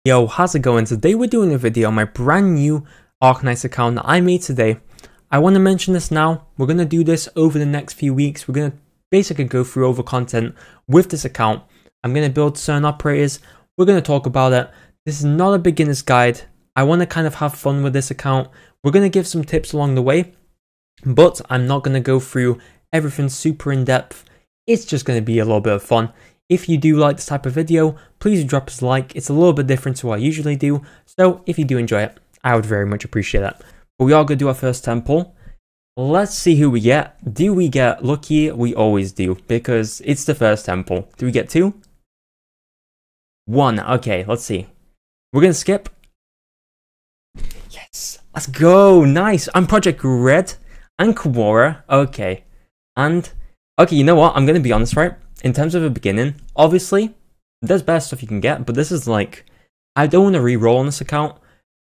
Yo, how's it going? Today we're doing a video on my brand new Arknights account that I made today. I want to mention this now. We're going to do this over the next few weeks. We're going to basically go through over content with this account. I'm going to build certain operators. We're going to talk about it. This is not a beginner's guide. I want to kind of have fun with this account. We're going to give some tips along the way, but I'm not going to go through everything super in depth. It's just going to be a little bit of fun. If you do like this type of video, please drop us a like. It's a little bit different to what I usually do, so if you do enjoy it, I would very much appreciate that. But we are going to do our first temple. Let's see who we get. Do we get lucky? We always do, because it's the first temple. Do we get 2? 1. Okay, let's see. We're going to skip. Yes, let's go. Nice. I'm Project Red and Quora. Okay. And, okay, you know what? I'm going to be honest, right? In terms of a beginning, obviously, there's better stuff you can get, but this is like, I don't want to re-roll on this account.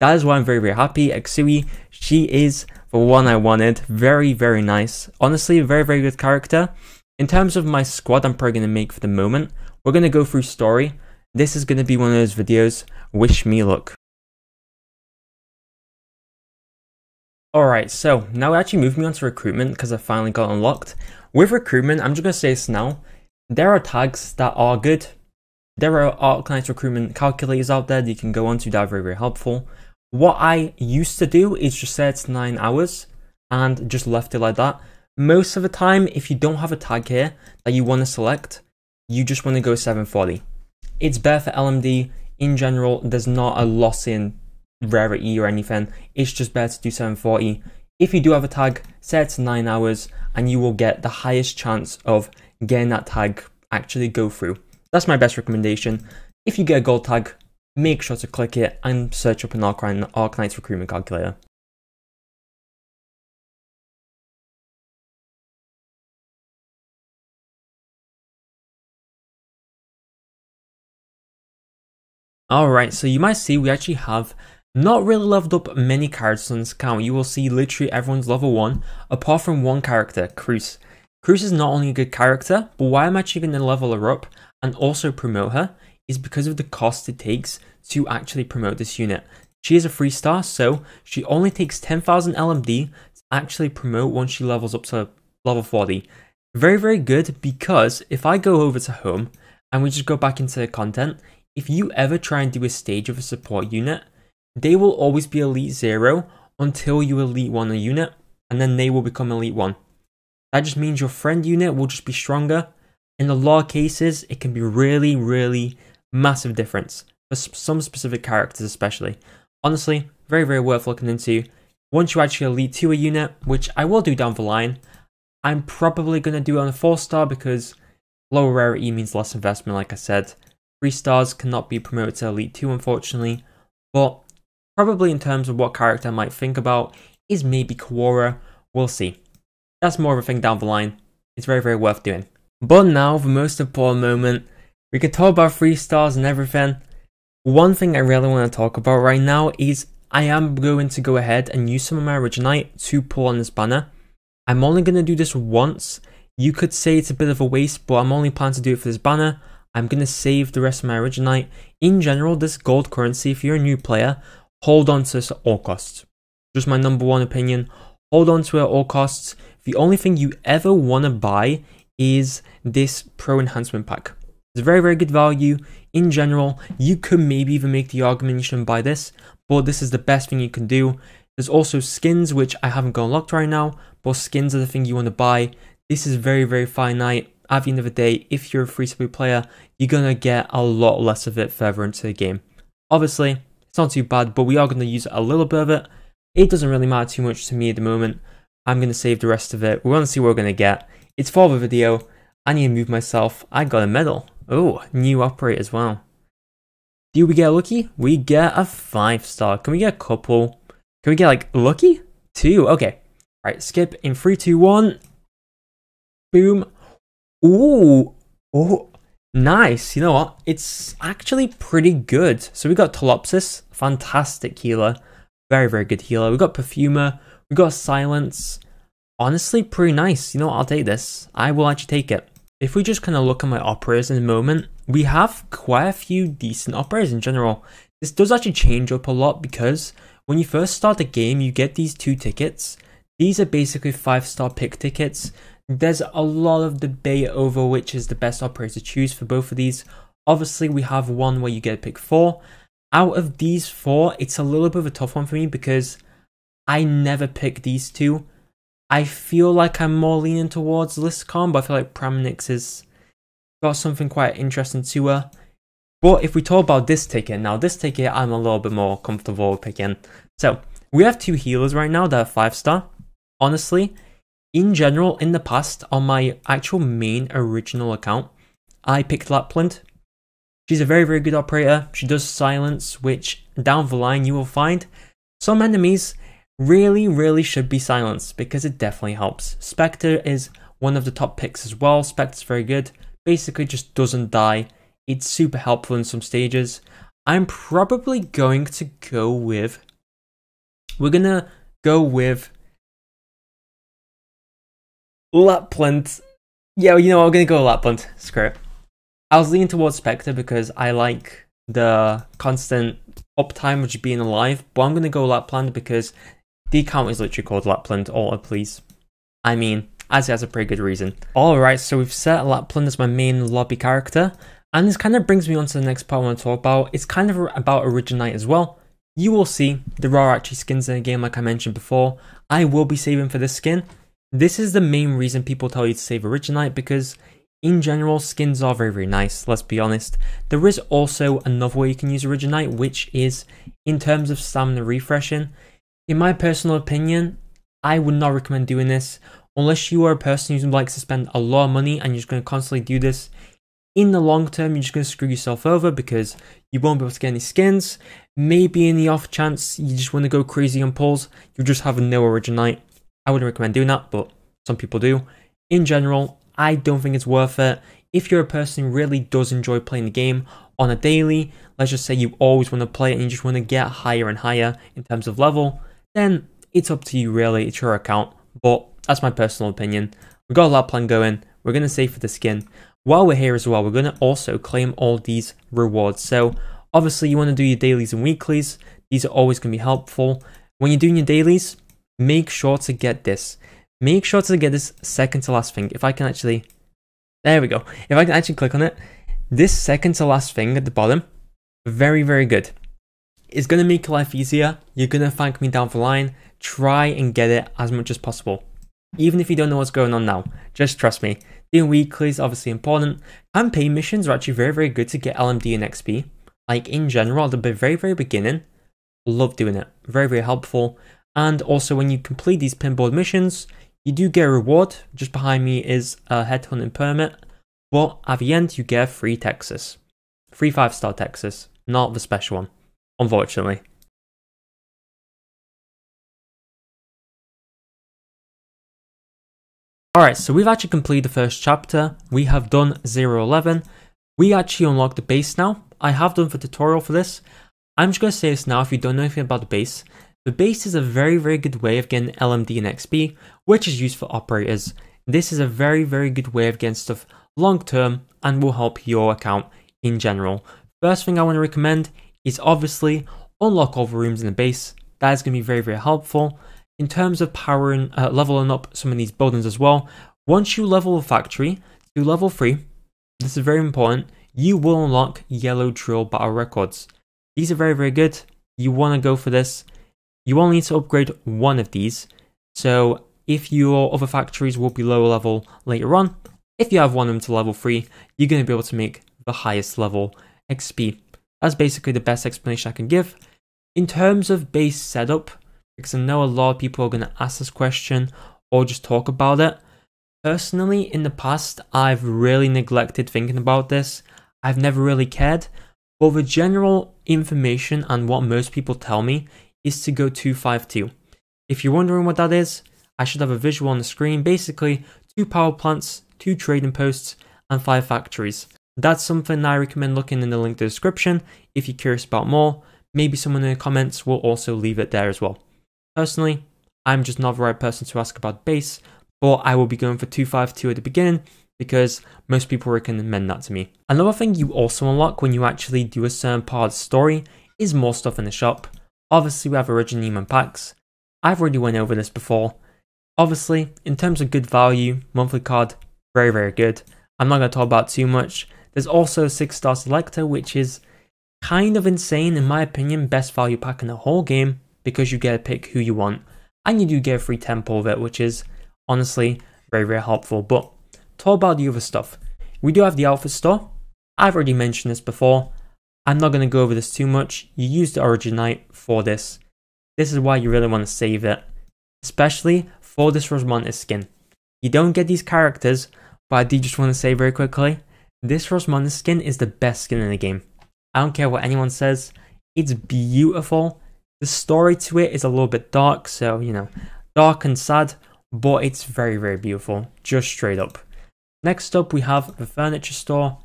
That is why I'm very, very happy. Exui, she is the one I wanted. Very, very nice. Honestly, a very, very good character. In terms of my squad, I'm probably going to make for the moment. We're going to go through story. This is going to be one of those videos. Wish me luck. Alright, so now actually moving on to recruitment because I finally got unlocked. With recruitment, I'm just going to say this now. There are tags that are good. There are Arknights recruitment calculators out there that you can go on to that are very, very helpful. What I used to do is just set 9 hours and just left it like that. Most of the time, if you don't have a tag here that you want to select, you just want to go 740. It's better for LMD. In general, there's not a loss in rarity or anything. It's just better to do 740. If you do have a tag, set it to 9 hours and you will get the highest chance of getting that tag actually go through. That's my best recommendation. If you get a gold tag, make sure to click it and search up an Arknights recruitment calculator. Alright, so you might see we actually have not really leveled up many characters on this account. You will see literally everyone's level 1, apart from one character, Cruz. Cruz is not only a good character, but why I'm actually going to level her up and also promote her is because of the cost it takes to actually promote this unit. She is a 3-star, so she only takes 10,000 LMD to actually promote once she levels up to level 40. Very, very good, because if I go over to home and we just go back into content, if you ever try and do a stage of a support unit, they will always be Elite 0 until you Elite 1 a unit, and then they will become Elite 1. That just means your friend unit will just be stronger. In a lot of cases, it can be really, really massive difference. For some specific characters especially. Honestly, very, very worth looking into. Once you actually Elite 2 a unit, which I will do down the line, I'm probably going to do it on a 4-star because lower rarity means less investment, like I said. 3 stars cannot be promoted to Elite 2, unfortunately. But probably in terms of what character I might think about is maybe Quora. We'll see. That's more of a thing down the line. It's very, very worth doing. But now, the most important moment. We could talk about 3 stars and everything. One thing I really want to talk about right now is I am going to go ahead and use some of my Arknights to pull on this banner. I'm only going to do this once. You could say it's a bit of a waste, but I'm only planning to do it for this banner. I'm going to save the rest of my Arknights. In general, this gold currency, if you're a new player, hold on to this at all costs. Just my number one opinion. Hold on to it at all costs. The only thing you ever want to buy is this Pro Enhancement Pack. It's a very, very good value. In general, you could maybe even make the argument you shouldn't buy this, but this is the best thing you can do. There's also skins, which I haven't got unlocked right now, but skins are the thing you want to buy. This is very, very finite. At the end of the day, if you're a free-to-play player, you're going to get a lot less of it further into the game. Obviously, it's not too bad, but we are going to use a little bit of it. It doesn't really matter too much to me at the moment. I'm going to save the rest of it. We want to see what we're going to get. It's for the video. I need to move myself. I got a medal. Oh, new operator as well. Do we get lucky? We get a 5-star. Can we get a couple? Can we get like lucky? 2. Okay. Alright, skip in 3, 2, 1. Boom. Ooh. Oh, nice. You know what? It's actually pretty good. So we got Tolopsis. Fantastic healer. Very, very good healer. We got Perfumer. We got Silence. Honestly, pretty nice. You know what? I'll take this. I will actually take it. If we just kind of look at my operators in a moment, we have quite a few decent operators in general. This does actually change up a lot because when you first start the game, you get these 2 tickets. These are basically 5-star pick tickets. There's a lot of debate over which is the best operator to choose for both of these. Obviously, we have one where you get to pick 4. Out of these 4, it's a little bit of a tough one for me because I never pick these 2. I feel like I'm more leaning towards Liscon, but I feel like Pramnix has got something quite interesting to her. But if we talk about this ticket, now this ticket I'm a little bit more comfortable picking. So, we have 2 healers right now that are 5-star. Honestly, in general, in the past, on my actual main original account, I picked Lapland. She's a very, very good operator. She does silence, which down the line you will find some enemies really should be silenced because it definitely helps. Spectre is one of the top picks as well. Spectre's very good. Basically just doesn't die. It's super helpful in some stages. I'm probably going to go with... We're going to go with Lapland. Yeah, you know what? I'm going to go Lapland. Screw it. I was leaning towards Spectre because I like the constant uptime of being alive, but I'm going to go Lapland because the account is literally called Lapland, or please. I mean, as it has a pretty good reason. Alright, so we've set Lapland as my main lobby character, and this kind of brings me on to the next part I want to talk about. It's kind of about Arknights as well. You will see there are actually skins in the game like I mentioned before. I will be saving for this skin. This is the main reason people tell you to save Arknights because in general, skins are very nice, let's be honest. There is also another way you can use Arknights, which is in terms of stamina refreshing. In my personal opinion, I would not recommend doing this unless you are a person who likes to spend a lot of money and you're just going to constantly do this. In the long term, you're just going to screw yourself over because you won't be able to get any skins. Maybe in the off chance you just want to go crazy on pulls, you just have no Arknights. I wouldn't recommend doing that, but some people do. In general, I don't think it's worth it. If you're a person who really does enjoy playing the game on a daily, let's just say you always want to play it and you just want to get higher and higher in terms of level, then it's up to you really, it's your account. But that's my personal opinion. We've got a Lapland going, we're going to save for the skin. While we're here as well, we're going to also claim all these rewards. So obviously you want to do your dailies and weeklies. These are always going to be helpful. When you're doing your dailies, make sure to get this. Make sure to get this second to last thing. If I can actually... There we go. If I can actually click on it. This second to last thing at the bottom, very good. It's going to make your life easier. You're going to thank me down the line. Try and get it as much as possible. Even if you don't know what's going on now. Just trust me. Doing weeklies is obviously important. Campaign missions are actually very good to get LMD and XP. Like in general, at the very beginning, love doing it. Very helpful. And also when you complete these pinboard missions, you do get a reward. Just behind me is a headhunting permit. But at the end, you get a free Texas. Free 5-star Texas. Not the special one, unfortunately. Alright, so we've actually completed the first chapter. We have done 011. We actually unlocked the base now. I have done the tutorial for this. I'm just going to say this now if you don't know anything about the base. The base is a very good way of getting LMD and XP, which is used for operators. This is a very good way of getting stuff long term and will help your account in general. First thing I want to recommend is obviously unlock all the rooms in the base. That is going to be very helpful. In terms of powering, leveling up some of these buildings as well, once you level a factory to level 3, this is very important, you will unlock yellow drill battle records. These are very good. You want to go for this. You only need to upgrade one of these. So if your other factories will be lower level later on, if you have one of them to level 3, you're going to be able to make the highest level XP. That's basically the best explanation I can give. In terms of base setup, because I know a lot of people are going to ask this question or just talk about it. Personally, in the past, I've really neglected thinking about this. I've never really cared. But the general information and what most people tell me is to go 252. If you're wondering what that is, I should have a visual on the screen. Basically, 2 power plants, 2 trading posts, and 5 factories. That's something I recommend looking in the link in the description if you're curious about more. Maybe someone in the comments will also leave it there as well. Personally, I'm just not the right person to ask about base, but I will be going for 252 at the beginning because most people recommend that to me. Another thing you also unlock when you actually do a certain part of the story is more stuff in the shop. Obviously we have Origin and packs. I've already went over this before. Obviously, in terms of good value, monthly card, very good. I'm not going to talk about too much. There's also 6-star selector, which is kind of insane in my opinion, best value pack in the whole game because you get to pick who you want. And you do get a free tempo of it, which is honestly very helpful. But talk about the other stuff. We do have the outfit store. I've already mentioned this before. I'm not going to go over this too much. You use the Arknight for this. This is why you really want to save it, especially for this Rosmontis skin. You don't get these characters, but I do just want to say very quickly, this Rosmontis skin is the best skin in the game. I don't care what anyone says, it's beautiful. The story to it is a little bit dark, so you know, dark and sad, but it's very beautiful, just straight up. Next up we have the furniture store.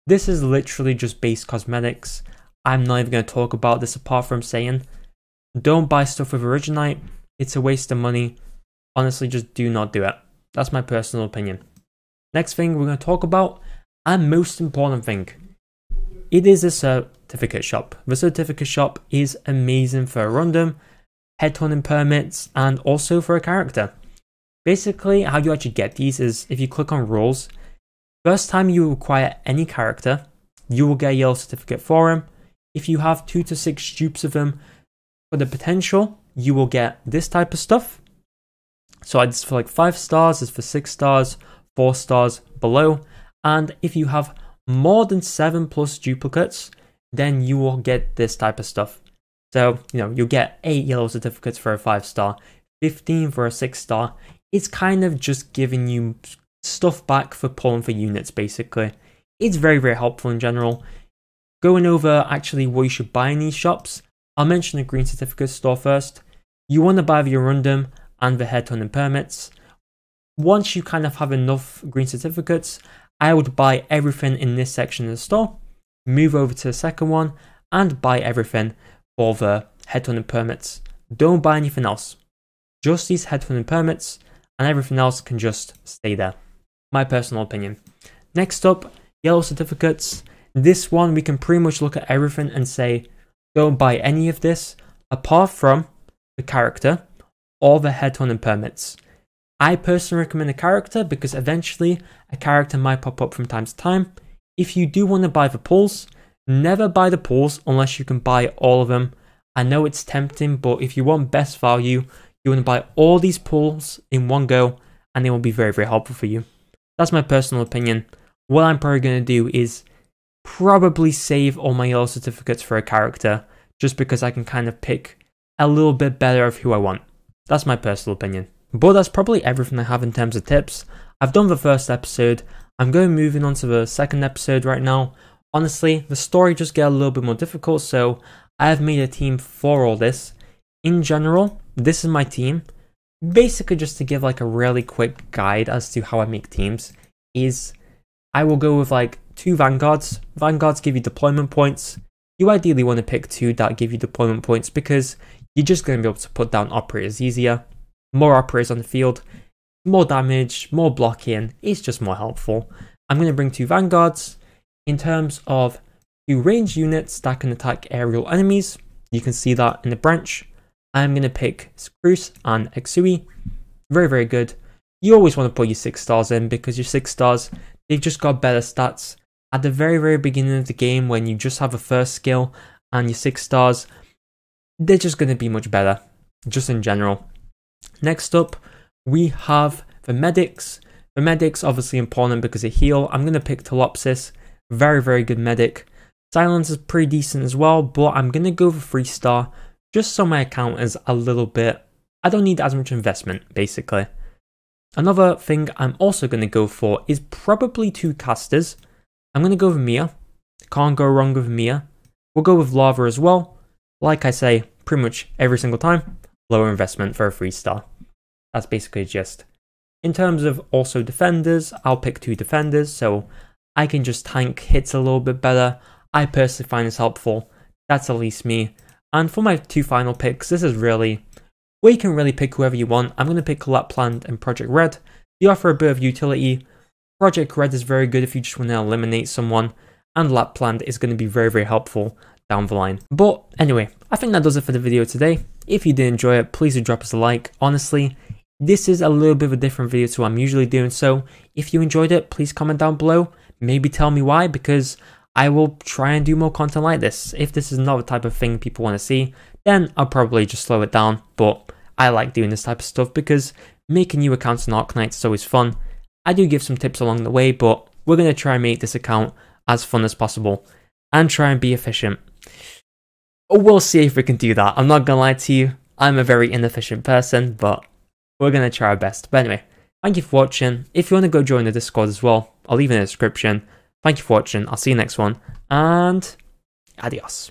This is literally just base cosmetics. I'm not even going to talk about this apart from saying, don't buy stuff with Arknight, it's a waste of money. Honestly, just do not do it. That's my personal opinion. Next thing we're going to talk about, and most important thing, it is a certificate shop. The certificate shop is amazing for a random, headhunting permits, and also for a character. Basically, how you actually get these is if you click on rules, first time you acquire any character, you will get a yellow certificate for him. If you have 2 to 6 dupes of them, for the potential, you will get this type of stuff. So it's for like 5 stars, it's for 6 stars, 4 stars below. And if you have more than 7+ duplicates, then you will get this type of stuff. So, you know, you'll get 8 yellow certificates for a 5-star, 15 for a 6-star. It's kind of just giving you stuff back for pulling for units, basically. It's very helpful in general. Going over actually what you should buy in these shops, I'll mention the green certificate store first. You want to buy the random and the headhunting permits. Once you kind of have enough green certificates, I would buy everything in this section of the store, move over to the second one, and buy everything for the headhunting permits. Don't buy anything else. Just these headhunting permits, and everything else can just stay there. My personal opinion. Next up, yellow certificates. This one we can pretty much look at everything and say, don't buy any of this apart from the character or the headhunting permits. I personally recommend a character because eventually a character might pop up from time to time. If you do want to buy the pulls, never buy the pulls unless you can buy all of them. I know it's tempting, but if you want best value, you want to buy all these pulls in one go and they will be very helpful for you. That's my personal opinion. What I'm probably going to do is probably save all my yellow certificates for a character just because I can kind of pick a little bit better of who I want. That's my personal opinion. But that's probably everything I have in terms of tips. I've done the first episode. I'm going moving on to the second episode right now. Honestly, the story just get a little bit more difficult, so I have made a team for all this. In general, this is my team. Basically, just to give like a really quick guide as to how I make teams, is I will go with like 2 vanguards. Vanguards give you deployment points. You ideally want to pick 2 that give you deployment points because you're just going to be able to put down operators easier. More operators on the field, more damage, more blocking, it's just more helpful. I'm going to bring 2 vanguards. In terms of 2 ranged units that can attack aerial enemies, you can see that in the branch. I'm going to pick Spruce and Exui. Very good. You always want to put your 6 stars in because your 6 stars, they've just got better stats. At the very beginning of the game when you just have a first skill and your 6 stars, they're just going to be much better, just in general. Next up, we have the medics. The medics obviously important because they heal. I'm going to pick Telopsis, very good medic. Silence is pretty decent as well, but I'm going to go for 3-star just so my account is a little bit, I don't need as much investment basically. Another thing I'm also going to go for is probably 2 casters. I'm going to go with Mia. Can't go wrong with Mia. We'll go with Lava as well. Like I say, pretty much every single time, lower investment for a 3-star. That's basically just. In terms of also defenders, I'll pick 2 defenders so I can just tank hits a little bit better. I personally find this helpful. That's at least me. And for my 2 final picks, this is really, well, you can really pick whoever you want. I'm going to pick Lapland and Project Red. They offer a bit of utility. Project Red is very good if you just want to eliminate someone, and Lapland is going to be very helpful down the line. But anyway, I think that does it for the video today. If you did enjoy it, please do drop us a like. Honestly, this is a little bit of a different video to what I'm usually doing, so if you enjoyed it, please comment down below. Maybe tell me why, because I will try and do more content like this. If this is not the type of thing people want to see, then I'll probably just slow it down, but I like doing this type of stuff because making new accounts on Arknights is always fun. I do give some tips along the way, but we're going to try and make this account as fun as possible and try and be efficient. We'll see if we can do that. I'm not going to lie to you, I'm a very inefficient person, but we're going to try our best. But anyway, thank you for watching. If you want to go join the Discord as well, I'll leave it in the description. Thank you for watching, I'll see you next one, and adios.